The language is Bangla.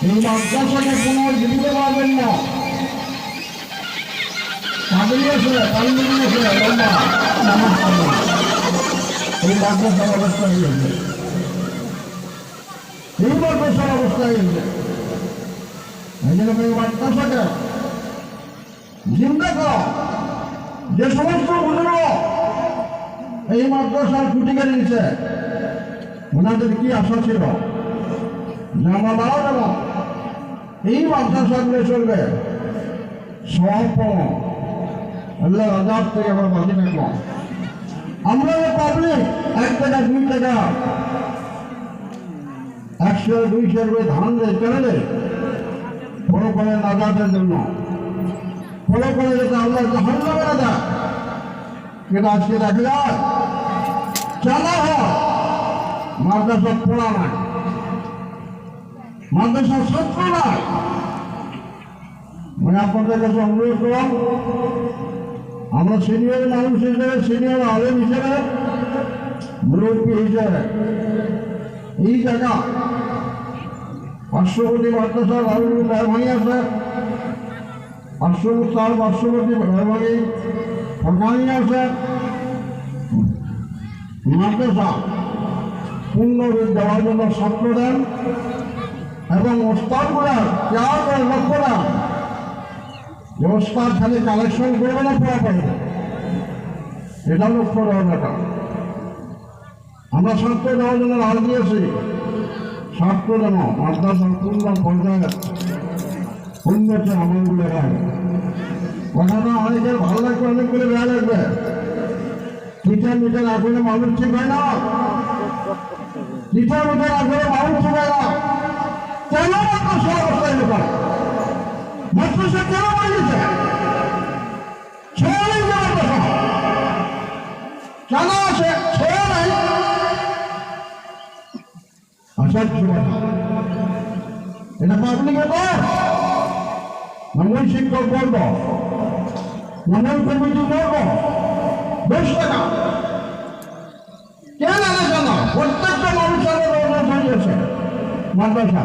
এই মাদ্রাসাকে পুনর্জীবিত পারবেন না। পাগলিয়েছে পাগলিয়েছে লম্বা নামাজ পড়বে এই মাদ্রাসার অবস্থা হয়ে গেছে, এই মাদ্রাসার অবস্থা হয়ে গেছে। এই জন্য এই মাদ্রাসাকে জিন্দা কর। যে সমস্ত বুজুর্গ এই মাদ্রাসার খুঁটি কেড়ে নিচ্ছে, ওনাদের কি আশা ছিল যে আমরা মারা যাব, এই মাদ্রাসাগুলো চলবে সব আল্লাহ আজাদ থেকে আমরা বাঁচে থাকবো। আমরা যে পাবলিক 1 টাকা 2 টাকা 100 200 করে ধান দেয় কেন দেয়? বড় করে নাজাতের জন্য, বড় করে যেটা আল্লাহ জাহান্নামে না দেয়। কিন্তু আজকে দেখা যায় চালা হয় মাদ্রাসা পড়া নাই, মাদ্রাসার ছাত্র নাই। মানে আপনাদের কাছে অনুরোধ করলাম, আমরা সিনিয়র মানুষ হিসেবে, সিনিয়র আলেম হিসেবে, মুরব্বী হিসেবে এই জায়গা পার্শ্ববর্তী মাদ্রাসা রাহুল মেহরবানি আছে, পার্শ্ববর্তী মেহরবানি ফরকানি আছে। মাদ্রাসা পূর্ণ রূপ দেওয়ার জন্য ছাত্র দেন এবং ওস্তাদগুলার কেয়ার করে লক্ষ্য দেন যে ওস্তাদ খালি কালেকশন করবে না, পড়া পারবে, এটা লক্ষ্য দেওয়ার ব্যাপার। আমরা ছাত্র দেওয়ার জন্য রাজ দিয়েছি, ছাত্র যেন মাদ্রাসার পূর্ণ পর্যায়ে উন্নতি আমলগুলো হয়। কথাটা অনেকের ভালো লাগবে, অনেকগুলো বেয়া লাগবে। টিচার মিটার আসলে মানুষ ঠিক হয় না, টিচার মিটার আসলে মানুষ ঠিক হয় না। কেন মাদ্রাসা অবস্থায় লোক মাদ্রাসা কেন বানিয়েছে? ছেড়ে নেই মাদ্রাসা কেন আছে? ছেড়ে নাই আসার এটা পাবলিকে কর, মঙ্গল শিক্ষক বলব, মঙ্গল কমিটি বলব, 10 টাকা কেন আলোচনা? প্রত্যেকটা মানুষের মাদ্রাসা